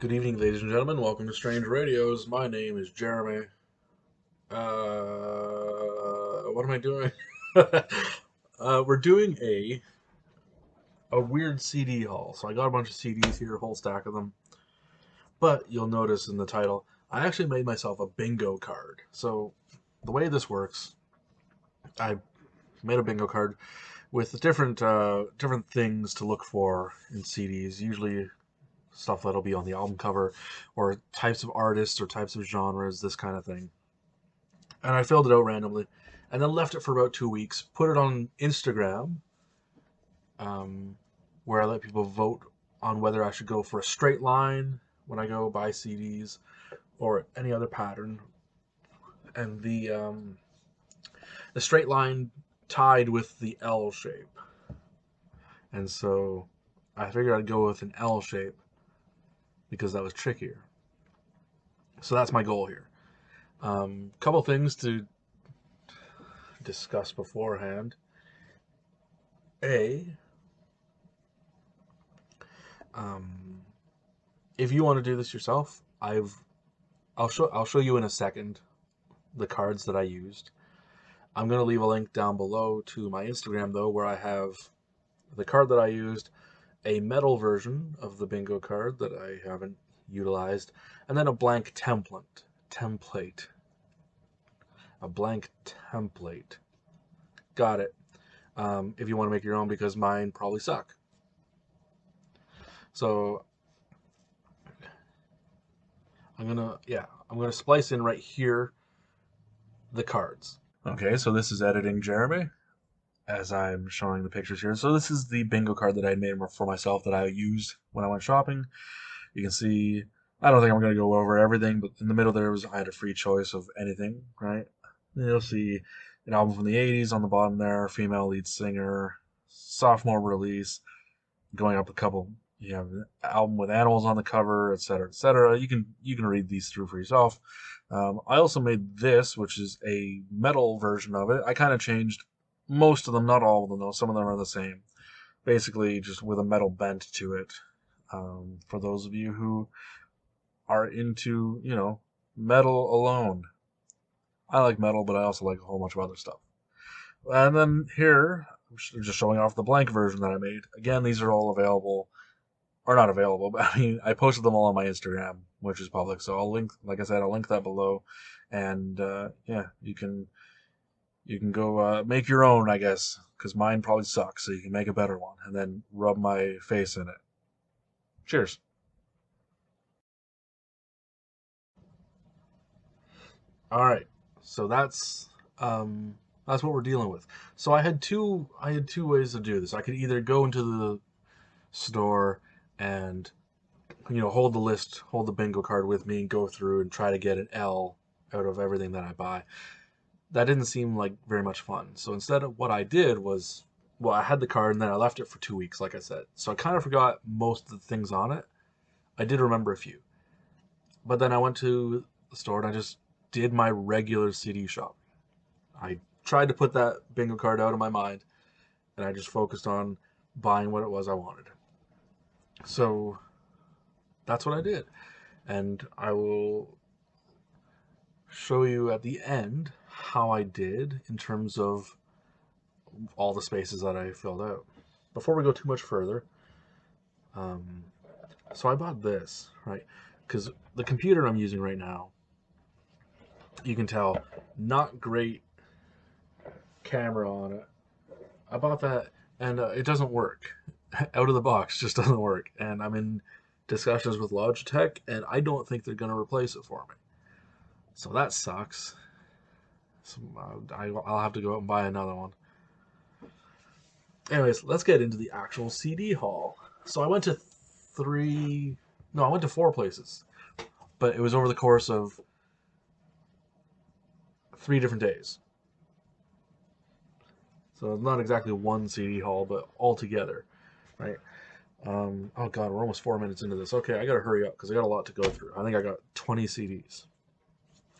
Good evening, ladies and gentlemen. Welcome to Strange Radios. My name is Jeremy. What am I doing? We're doing a weird CD haul. So I got a bunch of CDs here, a whole stack of them. But you'll notice in the title, I actually made myself a bingo card. So the way this works, I made a bingo card with different things to look for in CDs. Usually stuff that'll be on the album cover, or types of artists or types of genres, this kind of thing. And I filled it out randomly, and then left it for about 2 weeks. Put it on Instagram, um, where I let people vote on whether I should go for a straight line when I go buy CDs or any other pattern. And the straight line tied with the L shape, and so I figured I'd go with an L shape because that was trickier. So that's my goal here. Couple things to discuss beforehand. A, um, if you want to do this yourself, I'll show you in a second the cards that I used. I'm gonna leave a link down below to my Instagram though, where I have the card that I used, a metal version of the bingo card that I haven't utilized, and then a blank template, a blank template. Got it. If you want to make your own, because mine probably suck. So I'm gonna splice in right here the cards. Okay, so this is editing Jeremy as I'm showing the pictures here. So this is the bingo card that I made for myself that I used when I went shopping. You can see, I don't think I'm gonna go over everything, but in the middle there was I had a free choice of anything, right? And you'll see an album from the '80s on the bottom there, female lead singer, sophomore release, going up a couple. You have an album with animals on the cover, etc., etc. You can read these through for yourself. I also made this, which is a metal version of it. I kind of changed most of them, not all of them though. Some of them are the same. Basically, just with a metal bent to it. For those of you who are into, metal alone. I like metal, but I also like a whole bunch of other stuff. And then here, I'm just showing off the blank version that I made. Again, these are all available, or not available, but I mean, I posted them all on my Instagram, which is public. So I'll link, like I said, I'll link that below, and yeah, you can go make your own, I guess, because mine probably sucks. So you can make a better one, and then rub my face in it. Cheers. All right, so that's what we're dealing with. So I had two ways to do this. I could either go into the store and hold the list, hold the bingo card with me, and go through and try to get an L out of everything that I buy. That didn't seem like very much fun. So instead of what I did was, well, I had the card and then I left it for 2 weeks, like I said. So I kind of forgot most of the things on it. I did remember a few. But then I went to the store and I just did my regular CD shopping. I tried to put that bingo card out of my mind and I just focused on buying what it was I wanted. So that's what I did. And I will show you at the end how I did in terms of all the spaces that I filled out. Before we go too much further, um, so I bought this, right? Because the computer I'm using right now, you can tell, not great camera on it. I bought that and it doesn't work. Out of the box, just doesn't work. And I'm in discussions with Logitech, and I don't think they're going to replace it for me. So that sucks. So, I'll have to go out and buy another one. Anyways, let's get into the actual CD haul. So I went to three, no, I went to four places, but it was over the course of 3 different days. So it's not exactly one CD haul, but all together, right? Oh God, we're almost 4 minutes into this. Okay, I gotta hurry up because I got a lot to go through. I think I got 20 CDs,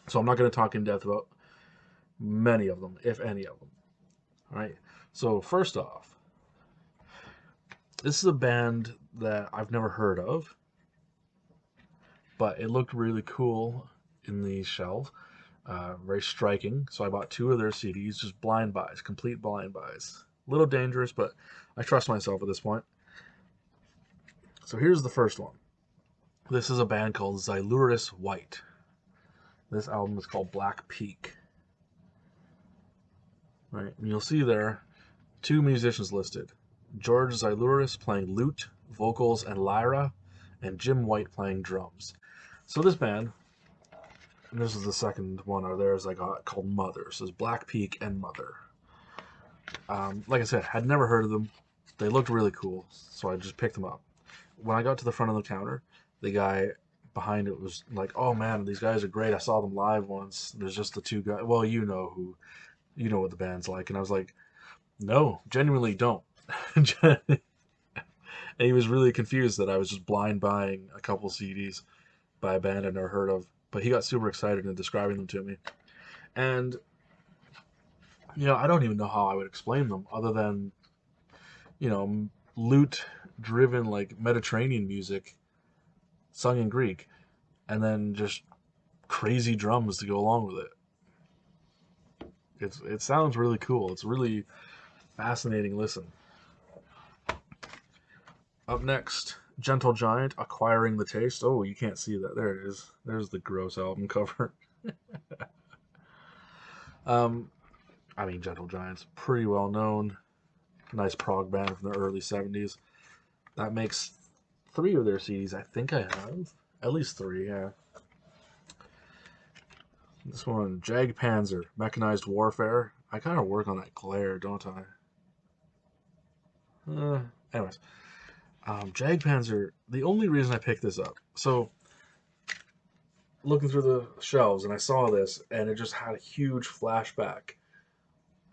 so I'm not gonna talk in depth about many of them, if any of them. All right. So first off, this is a band that I've never heard of. but it looked really cool in the shelf, very striking. So I bought two of their CDs, just blind buys, complete blind buys. A little dangerous, but I trust myself at this point. So here's the first one. This is a band called Xyluris White. This album is called Black Peak. Right, and you'll see there two musicians listed: George Xyluris playing lute, vocals, and lyra, and Jim White playing drums. So this band, and this is the second one of theirs I got, called Mother. So it's Black Peak and Mother. Like I said, had never heard of them. They looked really cool, so I just picked them up. When I got to the front of the counter, the guy behind it was like, "Oh man, these guys are great. I saw them live once. There's just the two guys. Well, you know what the band's like." And I was like, "No, genuinely don't." And he was really confused that I was just blind buying a couple CDs by a band I'd never heard of. But he got super excited in describing them to me. And, I don't even know how I would explain them other than, lute driven, like Mediterranean music sung in Greek, and then just crazy drums to go along with it. It sounds really cool. It's really fascinating listen. Up next, Gentle Giant, Acquiring the Taste. Oh, you can't see that. There it is. There's the gross album cover. Gentle Giant's pretty well known. Nice prog band from the early 70s. That makes three of their CDs. I think I have. At least three, yeah. This one, Jagdpanzer, Mechanized Warfare. I kind of work on that glare, don't I? Anyways, Jagdpanzer, the only reason I picked this up, so looking through the shelves and I saw this and it just had a huge flashback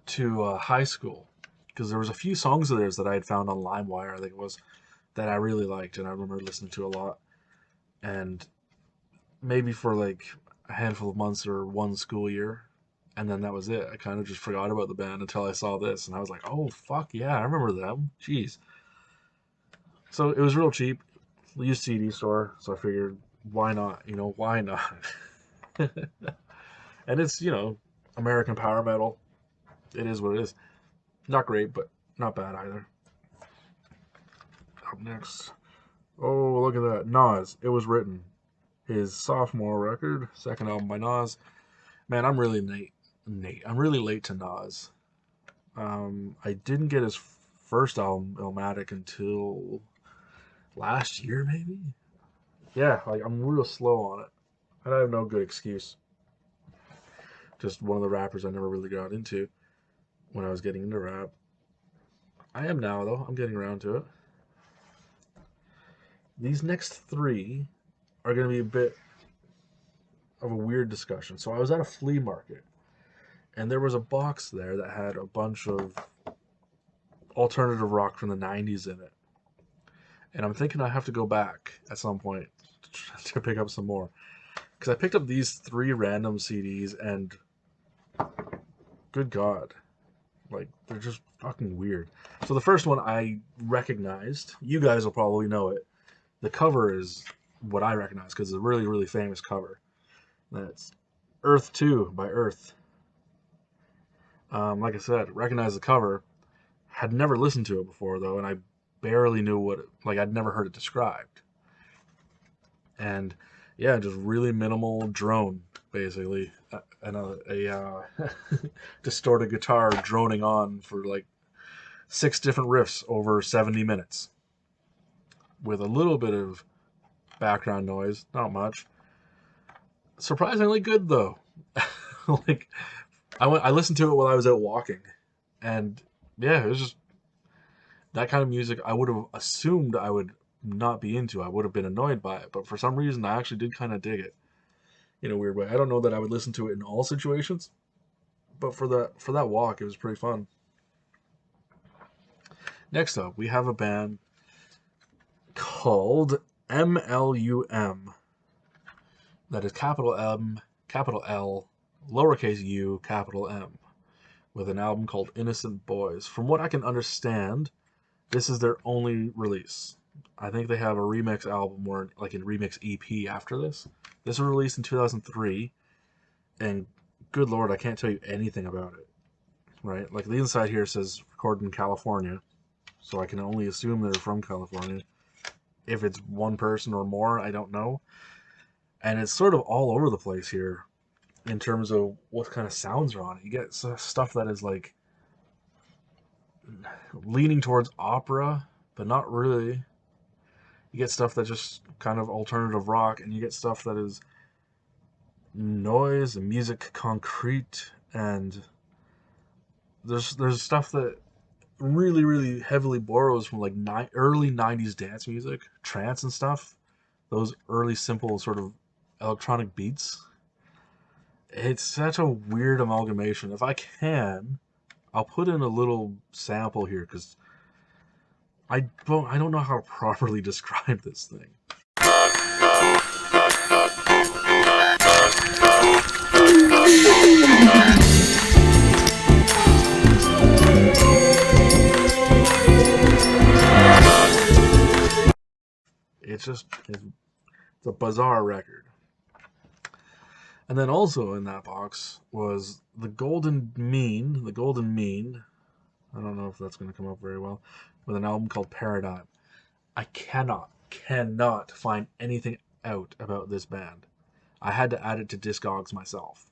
to high school because there was a few songs of theirs that I had found on LimeWire, I think it was, that I really liked and I remember listening to a lot. And maybe for like a handful of months or one school year, and then that was it. I kind of just forgot about the band until I saw this, and I was like, "Oh fuck yeah, I remember them." Jeez. So it was real cheap, used CD store. So I figured, why not? Why not? And it's American power metal. It is what it is. Not great, but not bad either. Up next, oh look at that, Nas. It Was Written, his sophomore record, second album by Nas. Man, I'm really Nate. I'm really late to Nas. I didn't get his first album, Illmatic, until last year, maybe. Yeah, like I'm real slow on it, and I have no good excuse. Just one of the rappers I never really got into when I was getting into rap. I am now, though. I'm getting around to it. These next three are going to be a bit of a weird discussion. So I was at a flea market, and there was a box there that had a bunch of alternative rock from the 90s in it. And I'm thinking I have to go back at some point to pick up some more. Because I picked up these three random CDs, and good God, like, they're just fucking weird. So the first one I recognized. You guys will probably know it. The cover is what I recognize because it's a really, really famous cover. That's Earth 2 by Earth. Like I said, recognize the cover. Had never listened to it before, though, and I barely knew I'd never heard it described. And yeah, just really minimal drone, basically, and a distorted guitar droning on for like 6 different riffs over 70 minutes, with a little bit of background noise, not much. Surprisingly good though. Like I listened to it while I was out walking, and yeah, it was just that kind of music I would have assumed I would not be into. I would have been annoyed by it, but for some reason I actually did kind of dig it in a weird way. I don't know that I would listen to it in all situations, but for that walk, it was pretty fun. Next up, we have a band called MLUM. That is capital M, capital L, lowercase u, capital M, with an album called Innocent Boys. From what I can understand, this is their only release. I think they have a remix album or like a remix EP after this. This was released in 2003, and good lord, I can't tell you anything about it. Right? Like the inside here says recorded in California, so I can only assume they're from California. If it's one person or more, I don't know. And it's sort of all over the place here in terms of what kind of sounds are on it. You get stuff that is like leaning towards opera, but not really. You get stuff that's just kind of alternative rock, and you get stuff that is noise and musique concrete, and there's stuff that really heavily borrows from like early 90s dance music, trance and stuff. Those early simple sort of electronic beats. It's such a weird amalgamation. If I can, I'll put in a little sample here because I don't know how to properly describe this thing. It's a bizarre record. And then also in that box was the Golden Mean. The Golden Mean. I don't know if that's going to come up very well. With an album called Paradigm. I cannot find anything out about this band. I had to add it to Discogs myself.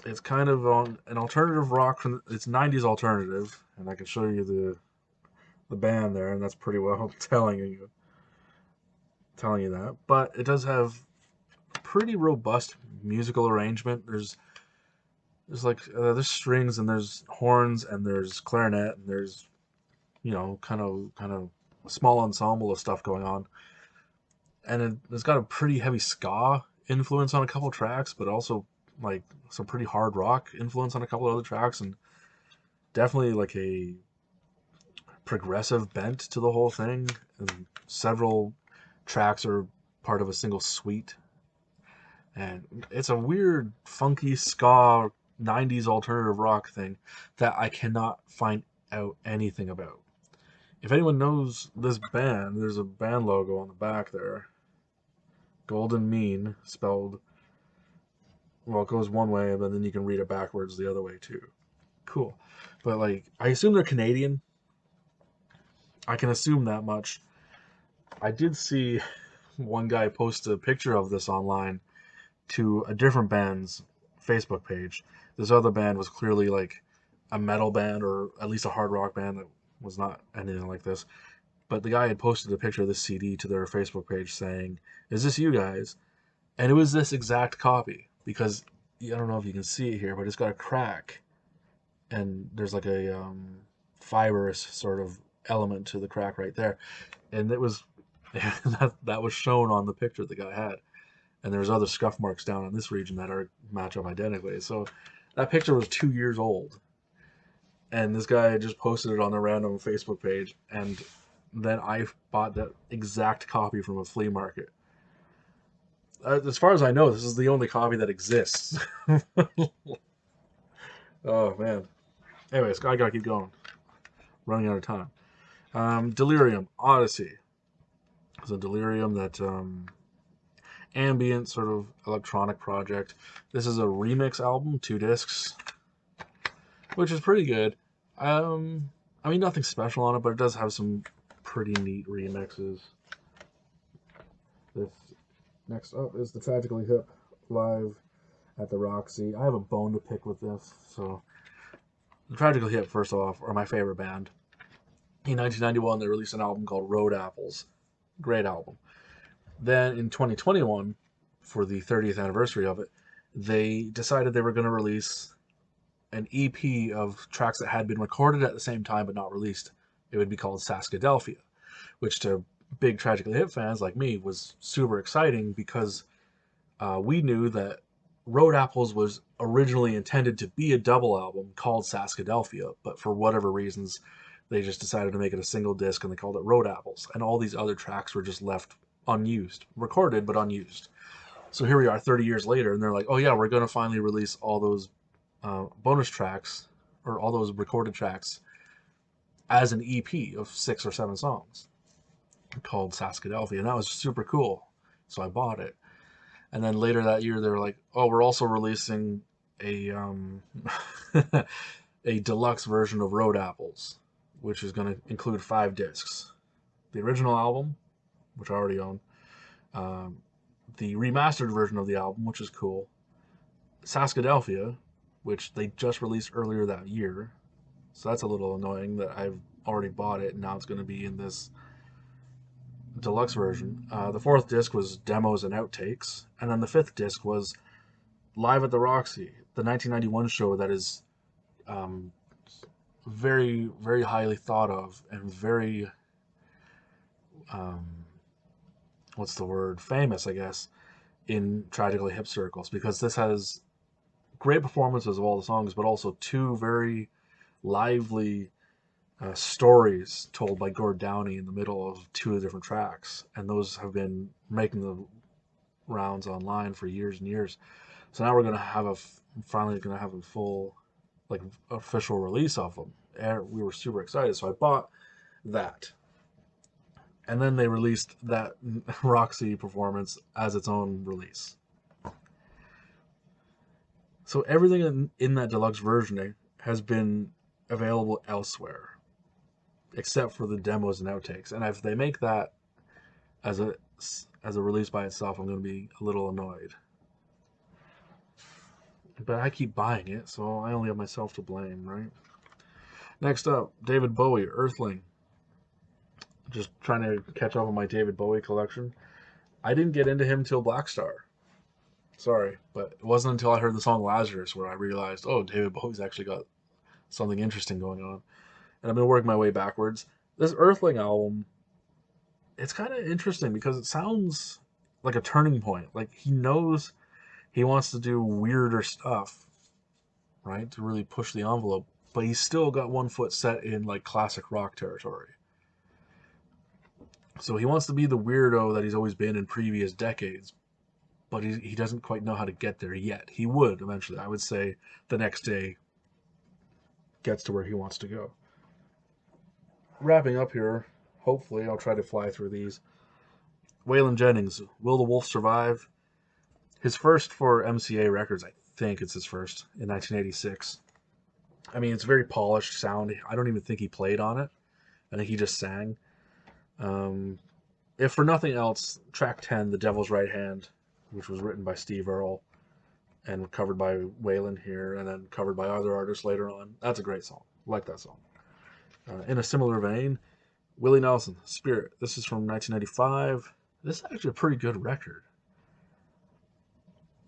It's kind of on an alternative rock from it's 90s alternative, and I can show you the band there, and that's pretty well telling you that. But it does have pretty robust musical arrangement. There's like there's strings and there's horns and there's clarinet and there's kind of a small ensemble of stuff going on, and it's got a pretty heavy ska influence on a couple tracks, but also like some pretty hard rock influence on a couple of other tracks, and definitely like a progressive bent to the whole thing. And several tracks are part of a single suite, and it's a weird, funky ska 90s alternative rock thing that I cannot find out anything about. If anyone knows this band, there's a band logo on the back there. Golden Mean, spelled, well, it goes one way, but then you can read it backwards the other way too. Cool. But like, I assume they're Canadian. I can assume that much. I did see one guy post a picture of this online to a different band's Facebook page. This other band was clearly like a metal band or at least a hard rock band that was not anything like this. But the guy had posted a picture of this CD to their Facebook page saying, "Is this you guys?" And it was this exact copy because I don't know if you can see it here, but it's got a crack and there's like a fibrous sort of element to the crack right there. And it was that was shown on the picture the guy had. And there's other scuff marks down in this region that are match up identically. So that picture was 2 years old, and this guy just posted it on a random Facebook page, and then I bought that exact copy from a flea market. As far as I know, this is the only copy that exists. Oh man. Anyways, I gotta keep going. Running out of time. Delirium Odyssey. It's a Delirium that ambient sort of electronic project. This is a remix album, 2 discs, which is pretty good. I mean, nothing special on it, but it does have some pretty neat remixes. This next up is the Tragically Hip live at the Roxy. I have a bone to pick with this. So, the Tragically Hip, first off, are my favorite band. In 1991, they released an album called Road Apples. Great album. Then in 2021, for the 30th anniversary of it, they decided they were going to release an EP of tracks that had been recorded at the same time but not released. It would be called Saskadelphia, which to big Tragically Hip fans like me was super exciting because we knew that Road Apples was originally intended to be a double album called Saskadelphia, but for whatever reasons, they just decided to make it a single disc and they called it Road Apples. And all these other tracks were just left unused, recorded but unused. So here we are 30 years later, and they're like, oh yeah, we're going to finally release all those bonus tracks, or all those recorded tracks, as an EP of 6 or 7 songs called Saskadelphia, and that was super cool. So I bought it. And then later that year, they were like, "Oh, we're also releasing a a deluxe version of Road Apples, which is going to include 5 discs: the original album, which I already own, um, the remastered version of the album, which is cool, Saskadelphia, which they just released earlier that year. So that's a little annoying that I've already bought it and now it's going to be in this deluxe version. The 4th disc was demos and outtakes, and then the 5th disc was Live at the Roxy, the 1991 show that is um, very, very highly thought of and very, um, what's the word, famous, I guess, in Tragically Hip circles, because this has great performances of all the songs, but also 2 very lively stories told by Gord Downie in the middle of 2 different tracks, and those have been making the rounds online for years and years. So now we're gonna have finally gonna have a full, like, official release of them. And we were super excited, so I bought that. And then they released that Roxy performance as its own release. So everything in that deluxe version has been available elsewhere, except for the demos and outtakes. And if they make that as a release by itself, I'm going to be a little annoyed. But I keep buying it, so I only have myself to blame, right? Next up, David Bowie, Earthling. Just trying to catch up on my David Bowie collection. I didn't get into him till Blackstar. Sorry, but it wasn't until I heard the song Lazarus where I realized, oh, David Bowie's actually got something interesting going on. And I've been working my way backwards. This Earthling album, it's kind of interesting because it sounds like a turning point. Like he knows he wants to do weirder stuff, right? To really push the envelope, but he's still got one foot set in like classic rock territory. So he wants to be the weirdo that he's always been in previous decades, but he doesn't quite know how to get there yet. He would eventually. I would say the Next Day gets to where he wants to go. Wrapping up here, hopefully I'll try to fly through these. Waylon Jennings, Will the Wolf Survive? His first for MCA Records, I think it's his first, in 1986. I mean, it's very polished sound. I don't even think he played on it. I think he just sang. If for nothing else, track 10, The Devil's Right Hand, which was written by Steve Earle and covered by Waylon here, and then covered by other artists later on. That's a great song. I like that song. In a similar vein, Willie Nelson, Spirit. This is from 1995. This is actually a pretty good record.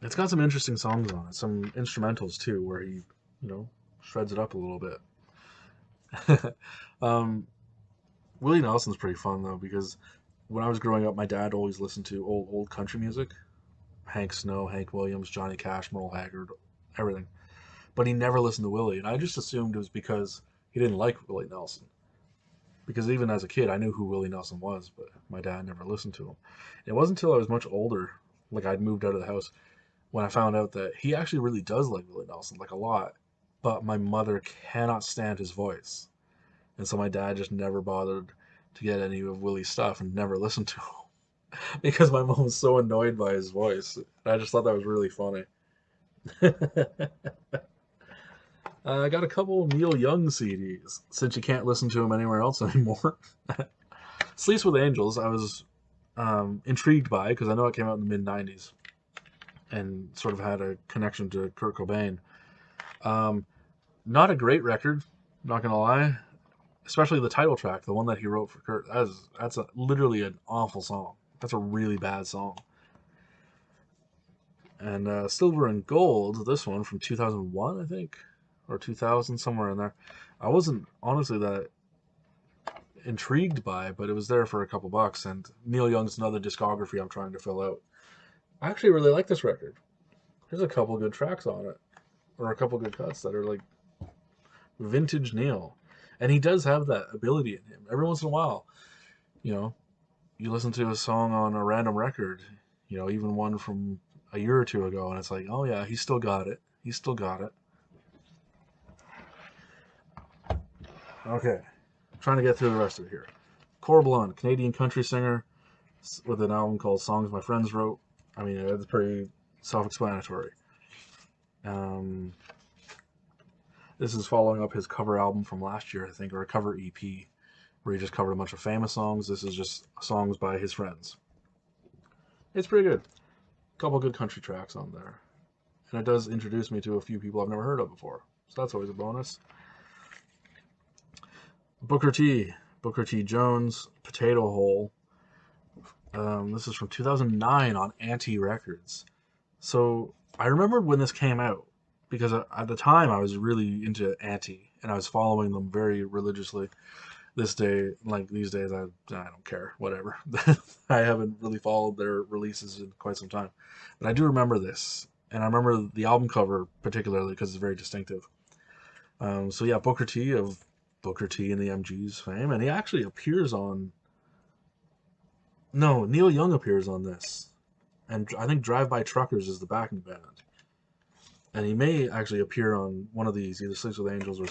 It's got some interesting songs on it, some instrumentals too, where he, shreds it up a little bit. Willie Nelson's pretty fun though, because when I was growing up, my dad always listened to old country music, Hank Snow, Hank Williams, Johnny Cash, Merle Haggard, everything. But he never listened to Willie, and I just assumed it was because he didn't like Willie Nelson. Because even as a kid, I knew who Willie Nelson was, but my dad never listened to him. It wasn't until I was much older, like I'd moved out of the house, when I found out that he actually really does like Willie Nelson, like a lot. But my mother cannot stand his voice. And so my dad just never bothered to get any of Willie's stuff and never listened to him. Because my mom was so annoyed by his voice. I just thought that was really funny. I got a couple Neil Young CDs, since you can't listen to him anywhere else anymore. Sleeps with Angels, I was intrigued by, because I know it came out in the mid-90s and sort of had a connection to Kurt Cobain. Not a great record, not gonna lie. Especially the title track, the one that he wrote for Kurt. That's literally an awful song. That's a really bad song. And Silver and Gold, this one from 2001, I think, or 2000, somewhere in there. I wasn't honestly that intrigued by, but it was there for a couple bucks. And Neil Young's another discography I'm trying to fill out. I actually really like this record. There's a couple good tracks on it, or a couple good cuts that are like vintage Neil. And he does have that ability in him. Every once in a while, you listen to a song on a random record, even one from a year or two ago, and it's like, oh yeah, he still got it. He still got it. Okay. trying to get through the rest of it here. Cor Blund, Canadian country singer with an album called Songs My Friends Wrote. I mean, it's pretty self-explanatory. This is following up his cover album from last year, I think, or a cover EP, where he just covered a bunch of famous songs. This is just songs by his friends. It's pretty good. A couple good country tracks on there. And it does introduce me to a few people I've never heard of before. So that's always a bonus. Booker T. Booker T. Jones, Potato Hole. This is from 2009 on Anti Records. So I remembered when this came out because at the time I was really into Anti and I was following them very religiously. These days, I don't care, whatever. I haven't really followed their releases in quite some time. But I do remember this, and I remember the album cover particularly because it's very distinctive. So yeah, Booker T of Booker T and the MGs fame, and he actually appears on... No, Neil Young appears on this. And I think Drive By Truckers is the backing band. And he may actually appear on one of these, either Sleeps with Angels or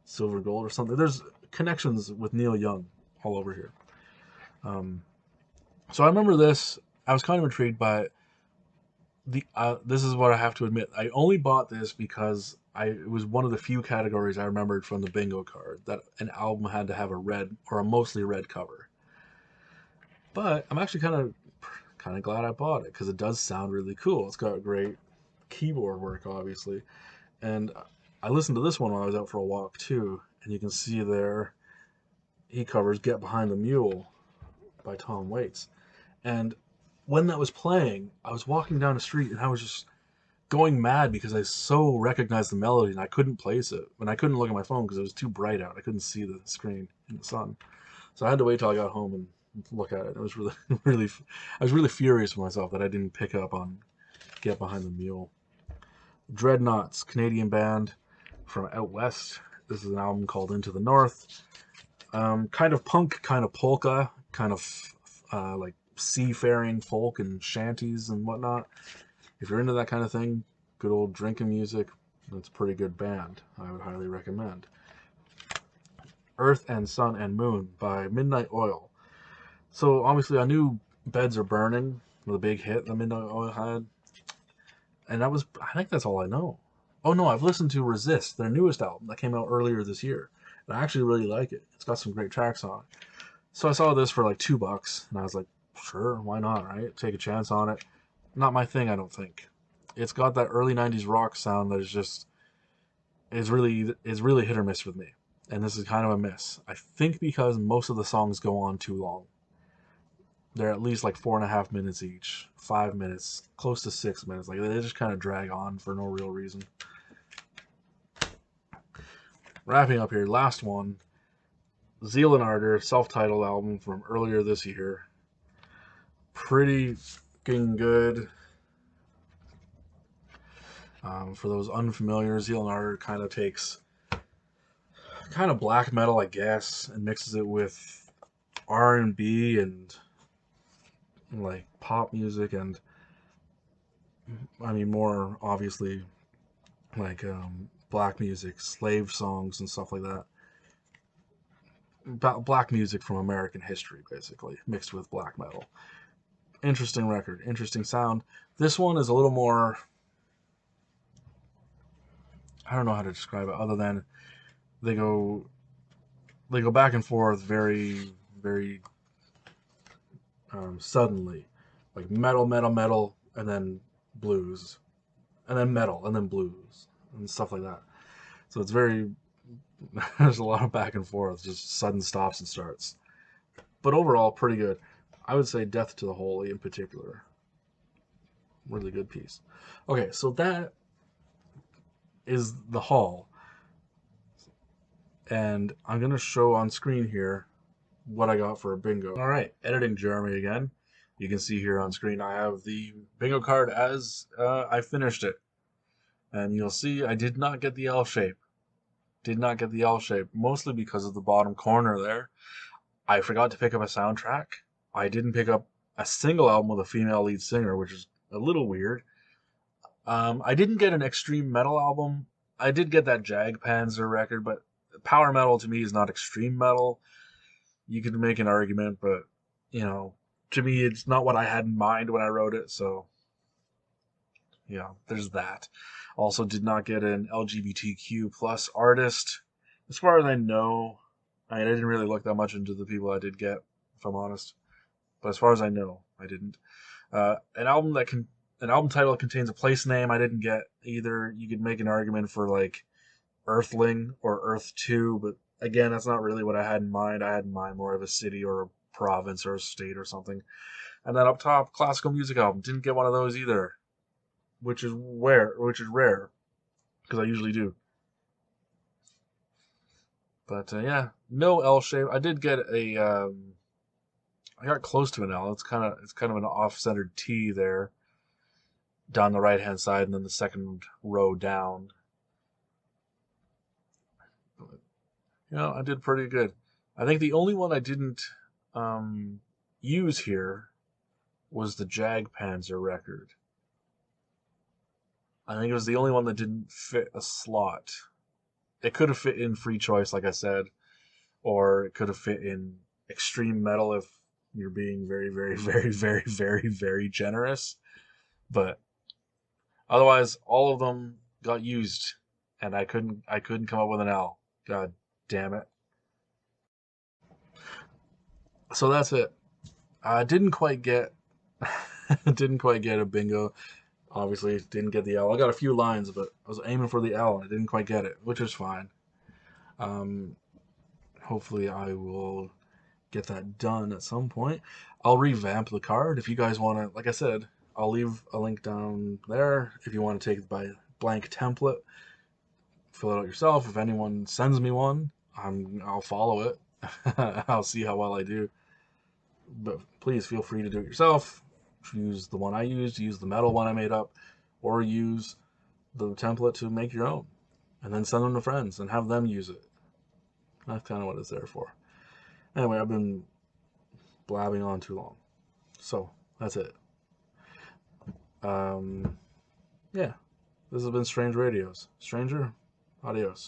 Silver Gold or something. There's connections with Neil Young all over here. So I remember this. I was kind of intrigued by it. This is what I have to admit. I only bought this because it was one of the few categories I remembered from the bingo card that an album had to have a red or a mostly red cover. But I'm actually kind of glad I bought it because it does sound really cool. It's got great keyboard work, obviously, and I listened to this one while I was out for a walk too. And you can see there he covers "Get Behind the Mule" by Tom Waits. And when that was playing, I was walking down the street and I was just going mad because I so recognized the melody and I couldn't place it. And I couldn't look at my phone because it was too bright out. I couldn't see the screen in the sun. So I had to wait till I got home and look at it. It was really, I was really furious with myself that I didn't pick up on "Get Behind the Mule." Dreadnoughts, Canadian band from out west. This is an album called Into the North. Kind of punk, kind of polka, kind of like seafaring folk and shanties and whatnot. If you're into that kind of thing, good old drinking music, that's a pretty good band. I would highly recommend. Earth and Sun and Moon by Midnight Oil. So obviously I knew Beds Are Burning, the big hit that Midnight Oil had. And I think that's all I know. Oh no, I've listened to Resist, their newest album that came out earlier this year. And I actually really like it. It's got some great tracks on it. So I saw this for like $2 and I was like, sure, why not, right? Take a chance on it. Not my thing, I don't think. It's got that early 90s rock sound that is really hit or miss with me. And this is kind of a miss. I think because most of the songs go on too long. They're at least like 4.5 minutes each, 5 minutes, close to 6 minutes. Like they just kind of drag on for no real reason. Wrapping up here, last one, Zeal and Ardor, self-titled album from earlier this year. Pretty fucking good. For those unfamiliar, Zeal and Ardor kind of takes kind of black metal, I guess, and mixes it with R&B and like pop music and I mean more obviously like black music, slave songs and stuff like that. Black music from American history, basically, mixed with black metal. Interesting record, interesting sound. This one is a little more, I don't know how to describe it other than they go back and forth very, very suddenly, like metal, metal, metal, and then blues, and then metal, and then blues, and stuff like that. So it's very, there's a lot of back and forth, just sudden stops and starts. But overall, pretty good. I would say Death to the Holy in particular. Really good piece. Okay, so that is the haul. And I'm going to show on screen here what I got for a bingo. All right, editing Jeremy again. You can see here on screen I have the bingo card as I finished it. And you'll see I did not get the L shape. Did not get the L shape, mostly because of the bottom corner there. I forgot to pick up a soundtrack. I didn't pick up a single album with a female lead singer, which is a little weird. I didn't get an extreme metal album. I did get that Jagpanzer record, but power metal to me is not extreme metal. You could make an argument, but you know, to me, it's not what I had in mind when I wrote it. So yeah, there's that. Also, did not get an LGBTQ plus artist, as far as I know. I didn't really look that much into the people I did get, if I'm honest. But as far as I know, I didn't. An album that can an album title that contains a place name I didn't get either. You could make an argument for like Earthling or Earth 2, but again, that's not really what I had in mind. I had in mind more of a city or a province or a state or something. And then up top, classical music album. Didn't get one of those either, which is rare because I usually do. But yeah, no L shape. I did get a. I got close to an L. It's kind of an off-centered T there down the right hand side, and then the second row down. But, I did pretty good. I think the only one I didn't um, use here was the Jagdpanzer record. I think it was the only one that didn't fit a slot. It could have fit in free choice, like I said, or it could have fit in extreme metal if you're being very, very, very, very, very, very generous. But otherwise, all of them got used, and I couldn't come up with an L. God damn it! So that's it. I didn't quite get didn't quite get a bingo. Obviously, didn't get the L. I got a few lines, but I was aiming for the L, and I didn't quite get it, which is fine. Um, Hopefully, I will get that done at some point. I'll revamp the card if you guys want to. Like I said, I'll leave a link down there if you want to take it by blank template. Fill it out yourself. If anyone sends me one, I'll follow it. I'll see how well I do. But please feel free to do it yourself. Use the one I used, use the metal one I made up, or use the template to make your own. And then send them to friends and have them use it. That's kind of what it's there for. Anyway, I've been blabbing on too long. So, that's it. Yeah, this has been Strange Radios. Stranger, adios.